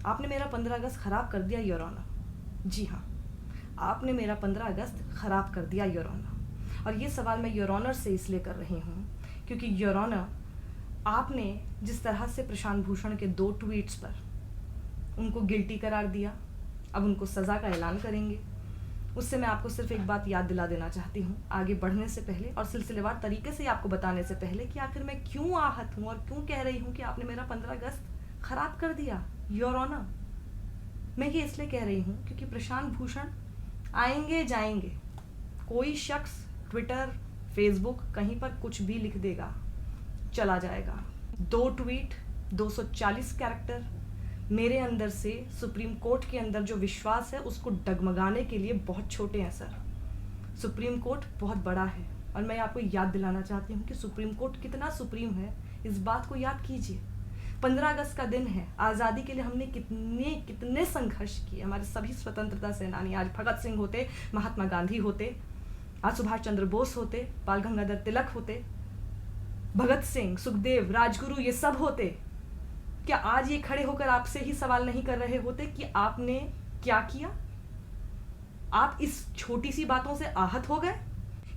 आपने मेरा 15 अगस्त ख़राब कर दिया योर ऑनर। जी हाँ, आपने मेरा 15 अगस्त ख़राब कर दिया योर ऑनर। और ये सवाल मैं योर ऑनर से इसलिए कर रही हूँ क्योंकि योर ऑनर, आपने जिस तरह से प्रशांत भूषण के 2 ट्वीट्स पर उनको गिल्टी करार दिया, अब उनको सज़ा का ऐलान करेंगे, उससे मैं आपको सिर्फ एक बात याद दिला देना चाहती हूँ आगे बढ़ने से पहले और सिलसिलेवार तरीके से आपको बताने से पहले कि आखिर मैं क्यों आहत हूँ और क्यों कह रही हूँ कि आपने मेरा 15 अगस्त ख़राब कर दिया योर ऑनर। मैं ये इसलिए कह रही हूँ क्योंकि प्रशांत भूषण आएंगे जाएंगे, कोई शख्स ट्विटर फेसबुक कहीं पर कुछ भी लिख देगा, चला जाएगा। 2 ट्वीट 240 कैरेक्टर मेरे अंदर से सुप्रीम कोर्ट के अंदर जो विश्वास है उसको डगमगाने के लिए बहुत छोटे हैं सर। सुप्रीम कोर्ट बहुत बड़ा है और मैं आपको याद दिलाना चाहती हूँ कि सुप्रीम कोर्ट कितना सुप्रीम है, इस बात को याद कीजिए। 15 अगस्त का दिन है, आज़ादी के लिए हमने कितने कितने संघर्ष किए। हमारे सभी स्वतंत्रता सेनानी, आज भगत सिंह होते, महात्मा गांधी होते, आज सुभाष चंद्र बोस होते, बाल गंगाधर तिलक होते, भगत सिंह, सुखदेव, राजगुरु, ये सब होते, क्या आज ये खड़े होकर आपसे ही सवाल नहीं कर रहे होते कि आपने क्या किया? आप इस छोटी सी बातों से आहत हो गए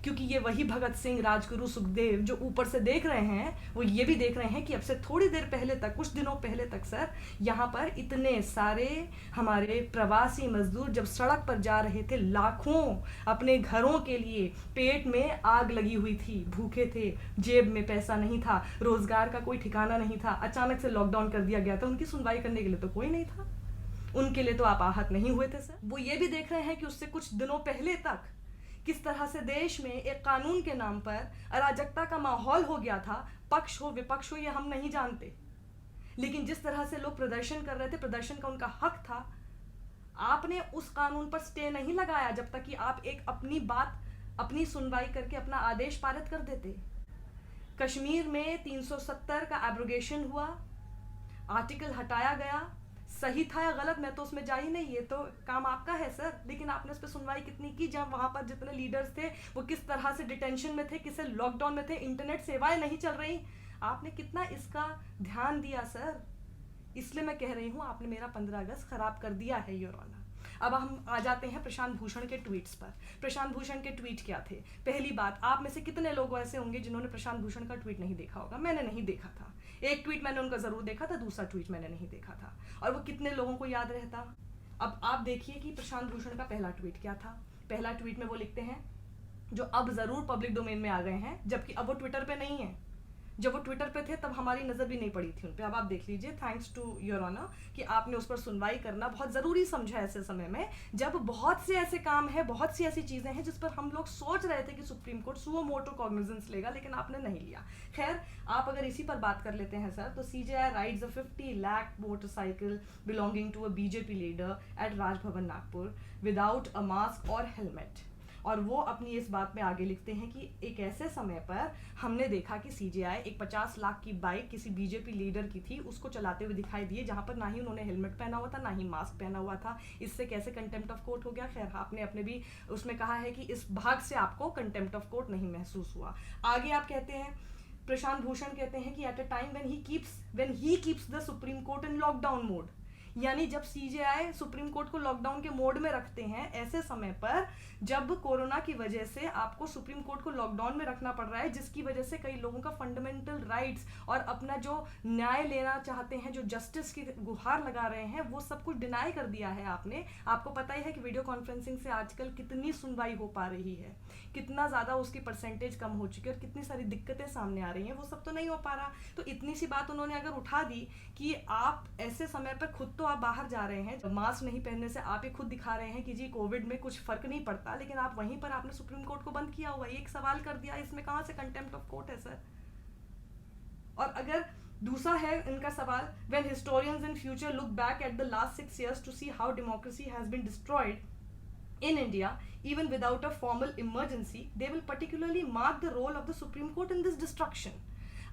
क्योंकि ये वही भगत सिंह, राजगुरु, सुखदेव जो ऊपर से देख रहे हैं वो ये भी देख रहे हैं कि अब से थोड़ी देर पहले तक, कुछ दिनों पहले तक सर, यहाँ पर इतने सारे हमारे प्रवासी मजदूर जब सड़क पर जा रहे थे, लाखों अपने घरों के लिए, पेट में आग लगी हुई थी, भूखे थे, जेब में पैसा नहीं था, रोजगार का कोई ठिकाना नहीं था, अचानक से लॉकडाउन कर दिया गया था, उनकी सुनवाई करने के लिए तो कोई नहीं था। उनके लिए तो आप आहत नहीं हुए थे सर। वो ये भी देख रहे हैं कि उससे कुछ दिनों पहले तक किस तरह से देश में एक कानून के नाम पर अराजकता का माहौल हो गया था। पक्ष हो विपक्ष हो ये हम नहीं जानते, लेकिन जिस तरह से लोग प्रदर्शन कर रहे थे, प्रदर्शन का उनका हक था, आपने उस कानून पर स्टे नहीं लगाया जब तक कि आप एक अपनी बात, अपनी सुनवाई करके अपना आदेश पारित कर देते। कश्मीर में 370 का एब्रोगेशन हुआ, आर्टिकल हटाया गया, सही था या गलत मैं तो उसमें जा ही नहीं, ये तो काम आपका है सर, लेकिन आपने उस पर सुनवाई कितनी की जब वहाँ पर जितने लीडर्स थे वो किस तरह से डिटेंशन में थे, किसे लॉकडाउन में थे, इंटरनेट सेवाएं नहीं चल रही, आपने कितना इसका ध्यान दिया सर। इसलिए मैं कह रही हूँ आपने मेरा 15 अगस्त खराब कर दिया है योर ऑनर। अब हम आ जाते हैं प्रशांत भूषण के ट्वीट्स पर। प्रशांत भूषण के ट्वीट क्या थे? पहली बात, आप में से कितने लोग ऐसे होंगे जिन्होंने प्रशांत भूषण का ट्वीट नहीं देखा होगा? मैंने नहीं देखा था। एक ट्वीट मैंने उनका जरूर देखा था, दूसरा ट्वीट मैंने नहीं देखा था। और वो कितने लोगों को याद रहता? अब आप देखिए कि प्रशांत भूषण का पहला ट्वीट क्या था। पहला ट्वीट में वो लिखते हैं, जो अब जरूर पब्लिक डोमेन में आ गए हैं, जबकि अब वो ट्विटर पे नहीं है। जब वो ट्विटर पे थे तब हमारी नज़र भी नहीं पड़ी थी उन पे। अब आप देख लीजिए, थैंक्स टू योर ऑनर कि आपने उस पर सुनवाई करना बहुत ज़रूरी समझा ऐसे समय में जब बहुत से ऐसे काम है, बहुत सी ऐसी चीज़ें हैं जिस पर हम लोग सोच रहे थे कि supreme court suo motu cognizance लेगा, लेकिन आपने नहीं लिया। खैर, आप अगर इसी पर बात कर लेते हैं सर, तो CJI rides a 50 lakh motorcycle belonging to a BJP leader at Raj Bhavan Nagpur without a mask और हेलमेट। और वो अपनी इस बात में आगे लिखते हैं कि एक ऐसे समय पर हमने देखा कि CJI एक 50 लाख की बाइक किसी BJP लीडर की थी, उसको चलाते हुए दिखाई दिए, जहां पर ना ही उन्होंने हेलमेट पहना हुआ था, ना ही मास्क पहना हुआ था। इससे कैसे कंटेम्प्ट ऑफ कोर्ट हो गया? खैर, आपने अपने भी उसमें कहा है कि इस भाग से आपको कंटेम्प्ट ऑफ कोर्ट नहीं महसूस हुआ। आगे आप कहते हैं, प्रशांत भूषण कहते हैं कि at a time when he keeps the supreme court in lockdown mode, यानी जब CJI सुप्रीम कोर्ट को लॉकडाउन के मोड में रखते हैं, ऐसे समय पर जब कोरोना की वजह से आपको सुप्रीम कोर्ट को लॉकडाउन में रखना पड़ रहा है, जिसकी वजह से कई लोगों का फंडामेंटल राइट्स और अपना जो न्याय लेना चाहते हैं, जो जस्टिस की गुहार लगा रहे हैं, वो सब कुछ डिनाई कर दिया है आपने। आपको पता ही है कि वीडियो कॉन्फ्रेंसिंग से आजकल कितनी सुनवाई हो पा रही है, कितना ज़्यादा उसकी परसेंटेज कम हो चुकी है और कितनी सारी दिक्कतें सामने आ रही हैं, वो सब तो नहीं हो पा रहा। तो इतनी सी बात उन्होंने अगर उठा दी कि आप ऐसे समय पर खुद तो आप बाहर जा रहे हैं, मास्क नहीं पहनने से आप ही खुद दिखा रहे हैं कि जी कोविड में कुछ फर्क नहीं पड़ता, लेकिन आप वहीं पर आपने सुप्रीम कोर्ट को बंद किया हुआ है, एक सवाल कर दिया, इसमें कहां से कंटेम्प्ट ऑफ कोर्ट है सर? और अगर दूसरा है इनका सवाल, when historians in future look back at the last 6 years to see how democracy has been destroyed in India, even without a formal emergency, they will particularly mark the role of the Supreme Court in this destruction.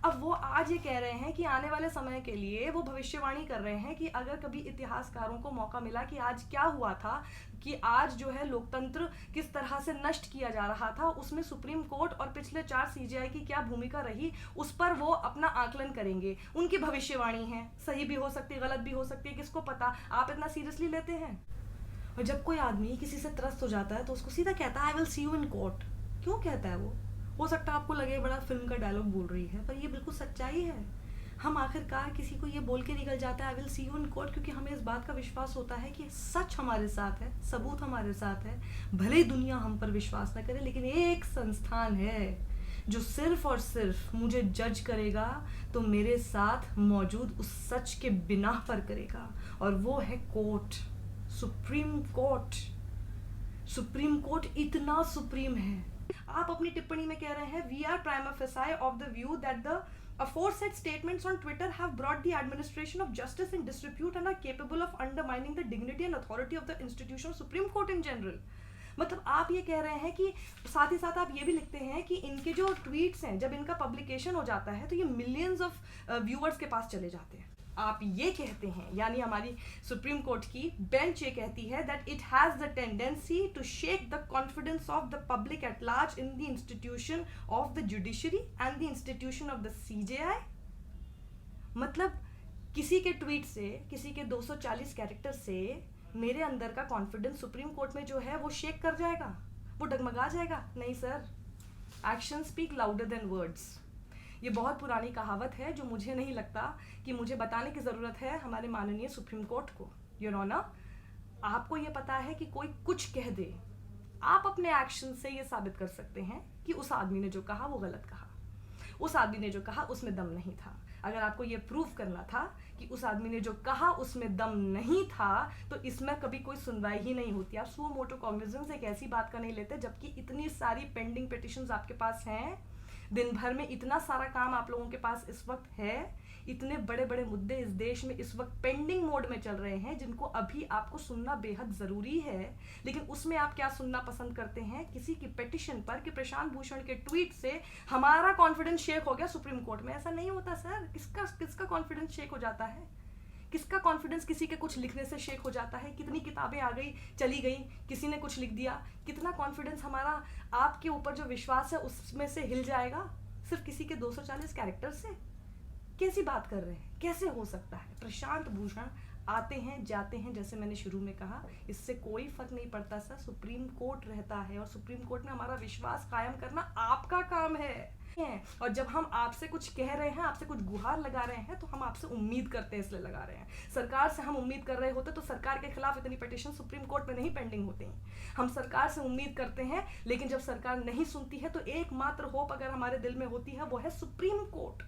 अब वो आज ये कह रहे हैं कि आने वाले समय के लिए वो भविष्यवाणी कर रहे हैं कि अगर कभी इतिहासकारों को मौका मिला कि आज क्या हुआ था, कि आज जो है लोकतंत्र किस तरह से नष्ट किया जा रहा था, उसमें सुप्रीम कोर्ट और पिछले 4 सीजेआई की क्या भूमिका रही, उस पर वो अपना आकलन करेंगे। उनकी भविष्यवाणी है, सही भी हो सकती है, गलत भी हो सकती है, किसको पता। आप इतना सीरियसली लेते हैं? और जब कोई आदमी किसी से त्रस्त हो जाता है तो उसको सीधा कहता है I will see you in court. क्यों कहता है वो? हो सकता है आपको लगे बड़ा फिल्म का डायलॉग बोल रही है, पर ये बिल्कुल सच्चाई है। हम आखिरकार किसी को ये बोल के निकल जाता है I will see you in court, क्योंकि हमें इस बात का विश्वास होता है कि सच हमारे साथ है, सबूत हमारे साथ है। भले ही दुनिया हम पर विश्वास न करे, लेकिन एक संस्थान है जो सिर्फ और सिर्फ मुझे जज करेगा तो मेरे साथ मौजूद उस सच के बिना पर करेगा, और वो है court, supreme court. Supreme court इतना सुप्रीम है। आप अपनी टिप्पणी में कह रहे हैं we are prima facie of the view that the aforesaid statements on Twitter have brought the administration of justice in disrepute and are capable of undermining the dignity and authority of the institution of Supreme Court in general। मतलब आप ये कह रहे हैं कि साथ ही साथ आप ये भी लिखते हैं कि इनके जो ट्वीट्स हैं, जब इनका पब्लिकेशन हो जाता है तो ये मिलियंस ऑफ व्यूअर्स के पास चले जाते हैं। आप ये कहते हैं, यानी हमारी सुप्रीम कोर्ट की बेंच ये कहती है that it has the tendency to shake the confidence of the public at large in the institution of the judiciary and the institution of the CJI. मतलब किसी के ट्वीट से, किसी के 240 कैरेक्टर से मेरे अंदर का कॉन्फिडेंस सुप्रीम कोर्ट में जो है वो शेक कर जाएगा, वो डगमगा जाएगा? नहीं sir, action speak louder than words. ये बहुत पुरानी कहावत है जो मुझे नहीं लगता कि मुझे बताने की ज़रूरत है हमारे माननीय सुप्रीम कोर्ट को। योर ऑनर, आपको ये पता है कि कोई कुछ कह दे, आप अपने एक्शन से ये साबित कर सकते हैं कि उस आदमी ने जो कहा वो गलत कहा, उस आदमी ने जो कहा उसमें दम नहीं था। अगर आपको ये प्रूव करना था कि उस आदमी ने जो कहा उसमें दम नहीं था, तो इसमें कभी कोई सुनवाई ही नहीं होती। आप सुओ मोटो कॉग्निजेंस एक ऐसी बात का नहीं लेते, जबकि इतनी सारी पेंडिंग पिटिशंस आपके पास हैं, दिन भर में इतना सारा काम आप लोगों के पास इस वक्त है, इतने बड़े बड़े मुद्दे इस देश में इस वक्त पेंडिंग मोड में चल रहे हैं जिनको अभी आपको सुनना बेहद ज़रूरी है। लेकिन उसमें आप क्या सुनना पसंद करते हैं? किसी की पिटिशन पर कि प्रशांत भूषण के ट्वीट से हमारा कॉन्फिडेंस शेक हो गया सुप्रीम कोर्ट में। ऐसा नहीं होता सर। किसका कॉन्फिडेंस शेक हो जाता है? किसका कॉन्फिडेंस किसी के कुछ लिखने से शेक हो जाता है? कितनी किताबें आ गई चली गई, किसी ने कुछ लिख दिया, कितना कॉन्फिडेंस हमारा आपके ऊपर जो विश्वास है उसमें से हिल जाएगा सिर्फ किसी के 240 कैरेक्टर से? कैसी बात कर रहे हैं? कैसे हो सकता है? प्रशांत भूषण आते हैं जाते हैं, जैसे मैंने शुरू में कहा, इससे कोई फर्क नहीं पड़ता सर। सुप्रीम कोर्ट रहता है और सुप्रीम कोर्ट में हमारा विश्वास कायम करना आपका काम है। और जब हम आपसे कुछ कह रहे हैं, आपसे कुछ गुहार लगा रहे हैं, तो हम आपसे उम्मीद करते हैं इसलिए लगा रहे हैं। सरकार से हम उम्मीद कर रहे होते तो सरकार के खिलाफ इतनी पिटीशन सुप्रीम कोर्ट में नहीं पेंडिंग होती हैं। हम सरकार से उम्मीद करते हैं, लेकिन जब सरकार नहीं सुनती है तो एकमात्र होप अगर हमारे दिल में होती है वो है सुप्रीम कोर्ट।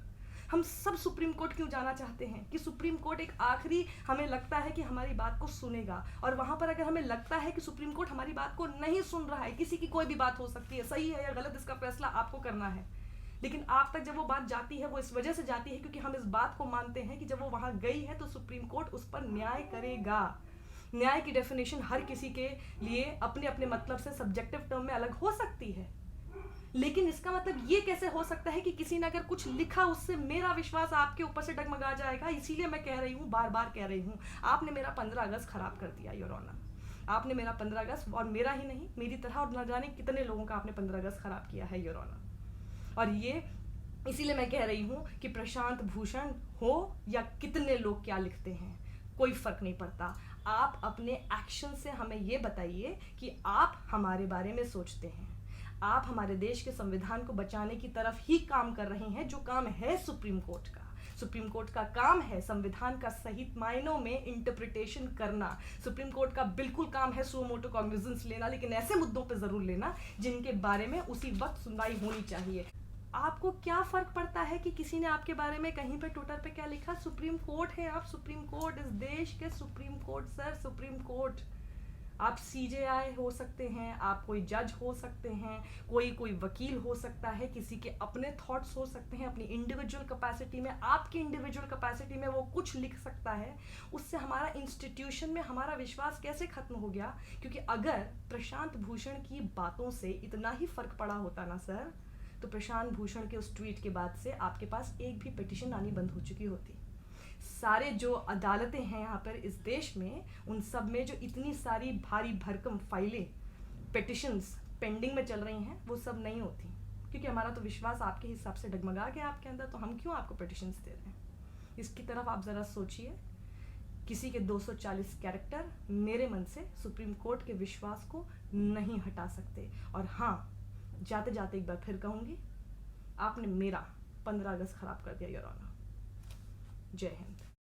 हम सब सुप्रीम कोर्ट क्यों जाना चाहते हैं? कि सुप्रीम कोर्ट एक आखिरी हमें लगता है कि हमारी बात को सुनेगा, और वहां पर अगर हमें लगता है कि सुप्रीम कोर्ट हमारी बात को नहीं सुन रहा है, किसी की कोई भी बात हो सकती है, सही है या गलत, इसका फैसला आपको करना है, लेकिन आप तक जब वो बात जाती है वो इस वजह से जाती है क्योंकि हम इस बात को मानते हैं कि जब वो वहां गई है तो सुप्रीम कोर्ट उस पर न्याय करेगा। न्याय की डेफिनेशन हर किसी के लिए अपने अपने मतलब से सब्जेक्टिव टर्म में अलग हो सकती है, लेकिन इसका मतलब ये कैसे हो सकता है कि किसी ने अगर कुछ लिखा उससे मेरा विश्वास आपके ऊपर से डगमगा जाएगा? इसीलिए मैं कह रही हूँ, बार बार कह रही हूँ, आपने मेरा 15 अगस्त खराब कर दिया योर ऑनर। आपने मेरा 15 अगस्त, और मेरा ही नहीं, मेरी तरह और न जाने कितने लोगों का आपने 15 अगस्त खराब किया है योर ऑनर। और ये इसीलिए मैं कह रही हूँ कि प्रशांत भूषण हो या कितने लोग क्या लिखते हैं, कोई फर्क नहीं पड़ता। आप अपने एक्शन से हमें ये बताइए कि आप हमारे बारे में सोचते हैं, आप हमारे देश के संविधान को बचाने की तरफ ही काम कर रहे हैं, जो काम है सुप्रीम कोर्ट का। सुप्रीम कोर्ट का काम है संविधान का सही मायनों में इंटरप्रिटेशन करना। सुप्रीम कोर्ट का बिल्कुल काम है सुओ मोटो कॉग्निजेंस लेना, लेकिन ऐसे मुद्दों पे जरूर लेना जिनके बारे में उसी वक्त सुनवाई होनी चाहिए। आपको क्या फर्क पड़ता है कि किसी ने आपके बारे में कहीं पे ट्विटर पे क्या लिखा? सुप्रीम कोर्ट है आप, सुप्रीम कोर्ट, इस देश के supreme court sir, supreme court. आप सीजेआई हो सकते हैं, आप कोई जज हो सकते हैं, कोई वकील हो सकता है, किसी के अपने थॉट्स हो सकते हैं, अपनी इंडिविजुअल कैपेसिटी में, आपकी इंडिविजुअल कैपेसिटी में वो कुछ लिख सकता है। उससे हमारा इंस्टीट्यूशन में हमारा विश्वास कैसे खत्म हो गया? क्योंकि अगर प्रशांत भूषण की बातों से इतना ही फर्क पड़ा होता ना सर, तो प्रशांत भूषण के उस ट्वीट के बाद से आपके पास एक भी पिटिशन आनी बंद हो चुकी होती। सारे जो अदालतें हैं यहाँ पर इस देश में, उन सब में जो इतनी सारी भारी भरकम फाइलें, पिटिशंस पेंडिंग में चल रही हैं, वो सब नहीं होती, क्योंकि हमारा तो विश्वास आपके हिसाब से डगमगा गया आपके अंदर, तो हम क्यों आपको पिटिशंस दे रहे हैं। इसकी तरफ आप ज़रा सोचिए। किसी के 240 कैरेक्टर मेरे मन से सुप्रीम कोर्ट के विश्वास को नहीं हटा सकते। और हाँ, जाते जाते एक बार फिर कहूँगी, आपने मेरा 15 अगस्त खराब कर दिया योर ऑनर। जय हिंद।